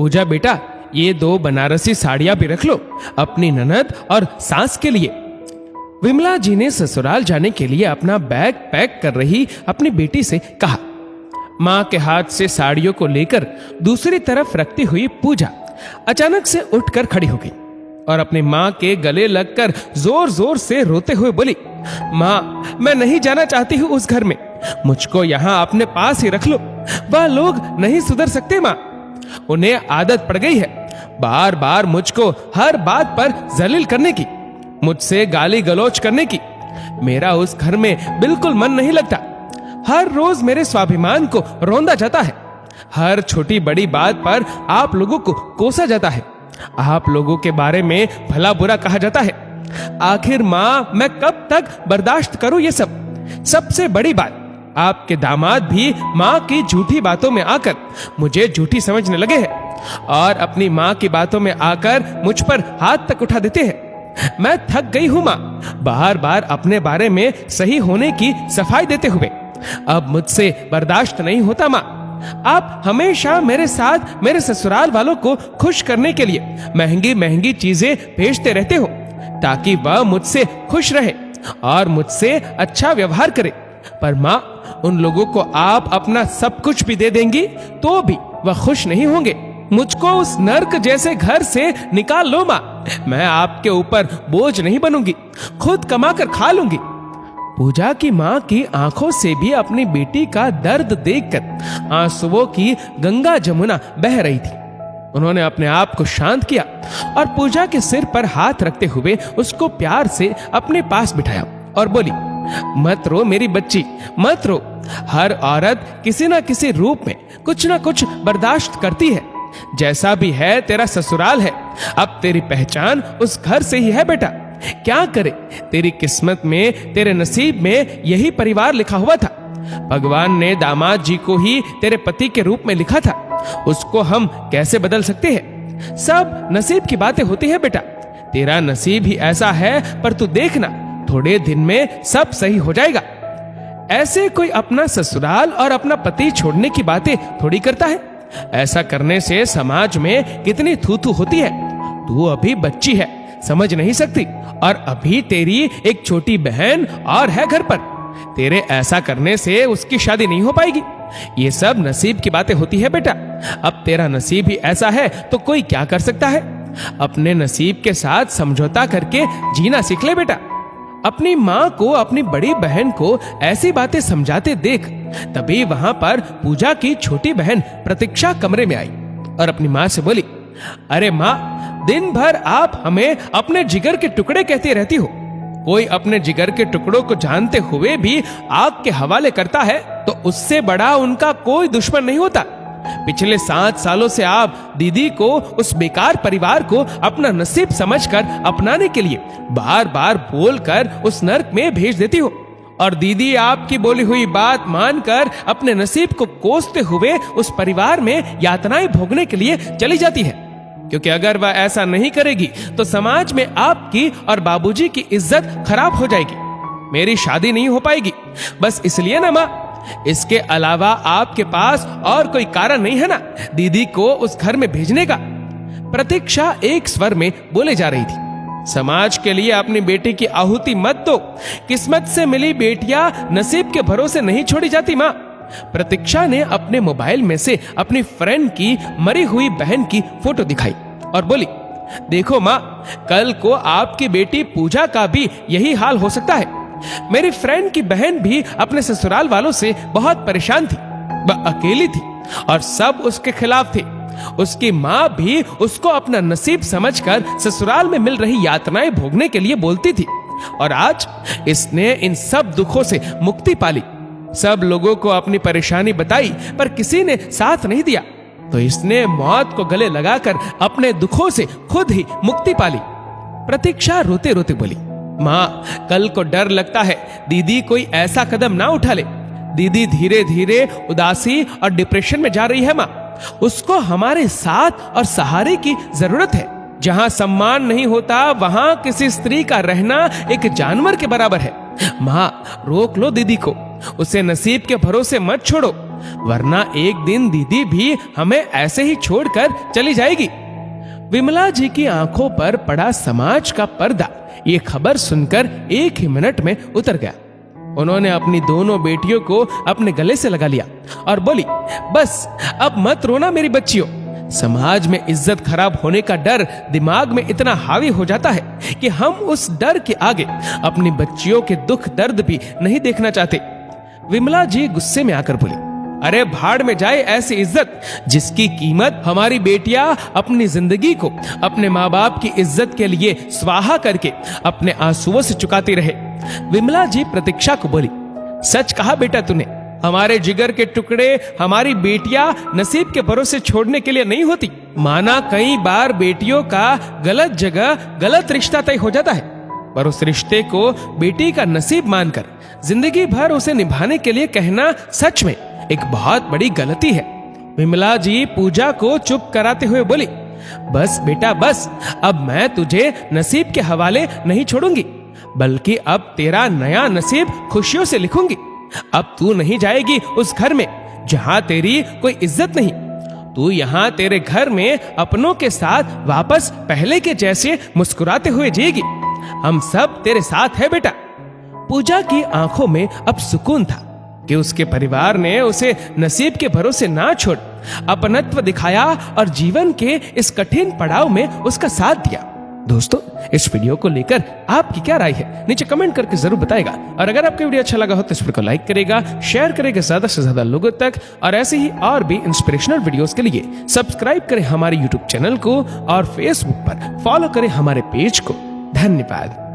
पूजा बेटा, ये 2 बनारसी साड़ियां भी रख लो, अपनी ननद और सास के लिए। विमला जी ने ससुराल जाने के लिए अपना बैग पैक कर रही अपनी बेटी से कहा। मां के हाथ से साड़ियों को लेकर दूसरी तरफ रखती हुई पूजा अचानक से उठकर खड़ी हो गई और अपनी मां के गले लगकर जोर जोर से रोते हुए बोली, मां, मैं नहीं जाना चाहती हूँ उस घर में, मुझको यहाँ अपने पास ही रख लो। वह लोग नहीं सुधर सकते मां, उन्हें आदत पड़ गई है बार बार मुझको हर बात पर जलील करने की, मुझसे गाली गलौज करने की। मेरा उस घर में बिल्कुल मन नहीं लगता। हर रोज मेरे स्वाभिमान को रौंदा जाता है। हर छोटी बड़ी बात पर आप लोगों को कोसा जाता है। आप लोगों के बारे में भला बुरा कहा जाता है। आखिर माँ, मैं कब तक बर्दाश्त करूं ये सब? सबसे बड़ी बात, आपके दामाद भी माँ की झूठी बातों में आकर मुझे झूठी समझने लगे हैं और अपनी माँ की बातों में आकर मुझ पर हाथ तक उठा देते हैं। मैं थक गई हूँ माँ, बार बार अपने बारे में सही होने की सफाई देते हुए। अब मुझसे बर्दाश्त नहीं होता माँ। आप हमेशा मेरे साथ मेरे ससुराल वालों को खुश करने के लिए महंगी महंगी चीजें भेजते रहते हो ताकि वह मुझसे खुश रहे और मुझसे अच्छा व्यवहार करे। पर माँ, उन लोगों को आप अपना सब कुछ भी दे देंगी तो भी वह खुश नहीं होंगे। मुझको उस नर्क जैसे घर से निकाल लो माँ। मैं आपके ऊपर बोझ नहीं बनूंगी, खुद कमा कर खा लूंगी। पूजा की माँ की आंखों से भी अपनी बेटी का दर्द देखकर आंसुओं की गंगा जमुना बह रही थी। उन्होंने अपने आप को शांत किया और पूजा के सिर पर हाथ रखते हुए उसको प्यार से अपने पास बिठाया और बोली, मत रो मेरी बच्ची, मत रो। हर औरत किसी न किसी रूप में कुछ न कुछ बर्दाश्त करती है। जैसा भी है तेरा ससुराल है, अब तेरी पहचान उस घर से ही है बेटा। क्या करे, तेरी किस्मत में, तेरे नसीब में यही परिवार लिखा हुआ था। भगवान ने दामाद जी को ही तेरे पति के रूप में लिखा था, उसको हम कैसे बदल सकते हैं? सब नसीब की बातें होती है बेटा। तेरा नसीब ही ऐसा है, पर तू देखना, थोड़े दिन में सब सही हो जाएगा। ऐसे कोई अपना ससुराल और अपना पति छोड़ने की बातें थोड़ी करता है। ऐसा करने से समाज में कितनी थू-थू होती है। तू अभी बच्ची है, समझ नहीं सकती, और अभी तेरी एक छोटी बहन और है घर पर। तेरे ऐसा करने से उसकी शादी नहीं हो पाएगी। ये सब नसीब की बातें होती है बेटा। अब तेरा नसीब ही ऐसा है तो कोई क्या कर सकता है? अपने नसीब के साथ समझौता करके जीना सीख ले बेटा। अपनी माँ को, अपनी बड़ी बहन को ऐसी बातें समझाते देख तभी वहां पर पूजा की छोटी बहन प्रतीक्षा कमरे में आई और अपनी माँ से बोली, अरे माँ, दिन भर आप हमें अपने जिगर के टुकड़े कहती रहती हो। कोई अपने जिगर के टुकड़ों को जानते हुए भी आग के हवाले करता है तो उससे बड़ा उनका कोई दुश्मन नहीं होता। पिछले 7 सालों से आप दीदी को, उस बेकार परिवार को अपना नसीब समझकर अपनाने के लिए बार बार बोलकर उस नर्क में भेज देती हो, और दीदी आपकी बोली हुई बात मानकर अपने नसीब को कोसते हुए उस परिवार में यातनाएं भोगने के लिए चली जाती है। क्योंकि अगर वह ऐसा नहीं करेगी तो समाज में आपकी और बाबूजी की इज्जत खराब हो जाएगी। मेरी शादी नहीं हो पाएगी, बस इसलिए ना माँ। इसके अलावा आपके पास और कोई कारण नहीं है ना दीदी को उस घर में भेजने का? प्रतीक्षा एक स्वर में बोले जा रही थी, समाज के लिए अपनी बेटी की आहुति मत दो। किस्मत से मिली बेटियां नसीब के भरोसे नहीं छोड़ी जाती माँ। प्रतीक्षा ने अपने मोबाइल में से अपनी फ्रेंड की मरी हुई बहन की फोटो दिखाई और बोली, देखो माँ, कल को आपकी बेटी पूजा का भी यही हाल हो सकता है। मेरी फ्रेंड की बहन भी अपने ससुराल वालों से बहुत परेशान थी। वह अकेली थी और सब उसके खिलाफ थे। उसकी माँ भी उसको अपना नसीब समझकर ससुराल में मिल रही यातनाएं भोगने के लिए बोलती थी, और आज इसने इन सब दुखों से मुक्ति पाली। सब लोगों को अपनी परेशानी बताई पर किसी ने साथ नहीं दिया, तो इसने मौत को गले लगाकर अपने दुखों से खुद ही मुक्ति पाली। प्रतीक्षा रोते रोते बोली, माँ, कल को डर लगता है दीदी कोई ऐसा कदम ना उठा ले। दीदी धीरे धीरे उदासी और डिप्रेशन में जा रही है माँ। उसको हमारे साथ और सहारे की जरूरत है। जहाँ सम्मान नहीं होता वहाँ किसी स्त्री का रहना एक जानवर के बराबर है। माँ, रोक लो दीदी को, उसे नसीब के भरोसे मत छोड़ो। वरना एक दिन दीदी भी हमें ऐसे ही छोड़कर चली जाएगी। विमला जी की आंखों पर पड़ा समाज का पर्दा ये खबर सुनकर एक ही मिनट में उतर गया। उन्होंने अपनी दोनों बेटियों को अपने गले से लगा लिया और बोली, बस अब मत रोना मेरी बच्चियों। समाज में इज्जत खराब होने का डर दिमाग में इतना हावी हो जाता है कि हम उस डर के आगे अपनी बच्चियों के दुख दर्द भी नहीं देखना चाहते। विमला जी गुस्से में आकर बोली, अरे भाड़ में जाए ऐसी इज्जत जिसकी कीमत हमारी बेटियां अपनी जिंदगी को अपने माँ बाप की इज्जत के लिए स्वाहा करके अपने आंसुओं से चुकाती रहे। विमला जी प्रतीक्षा को बोली, सच कहा बेटा तूने, हमारे जिगर के टुकड़े हमारी बेटियां नसीब के भरोसे छोड़ने के लिए नहीं होती। माना कई बार बेटियों का गलत जगह गलत रिश्ता तय हो जाता है, पर उस रिश्ते को बेटी का नसीब मानकर जिंदगी भर उसे निभाने के लिए कहना सच में एक बहुत बड़ी गलती है। विमला जी पूजा को चुप कराते हुए बोली, बस बेटा बस, अब मैं तुझे नसीब के हवाले नहीं छोड़ूंगी, बल्कि अब तेरा नया नसीब खुशियों से लिखूंगी। अब तू नहीं जाएगी उस घर में जहां तेरी कोई इज्जत नहीं। तू यहाँ तेरे घर में अपनों के साथ वापस पहले के जैसे मुस्कुराते हुए जिएगी। हम सब तेरे साथ है बेटा। पूजा की आंखों में अब सुकून था कि उसके परिवार ने उसे नसीब के भरोसे ना छोड़ अपनत्व दिखाया और जीवन के इस कठिन पड़ाव में उसका साथ दिया। दोस्तों, इस वीडियो को लेकर आपकी क्या राय है नीचे कमेंट करके जरूर बताएगा। और अगर आपको वीडियो अच्छा लगा हो तो इस वीडियो को लाइक करेगा, शेयर करेगा ज्यादा से ज्यादा लोगों तक। और ऐसे ही और भी इंस्पिरेशनल वीडियोस के लिए सब्सक्राइब करें हमारे यूट्यूब चैनल को और फेसबुक पर फॉलो करें हमारे पेज को। धन्यवाद।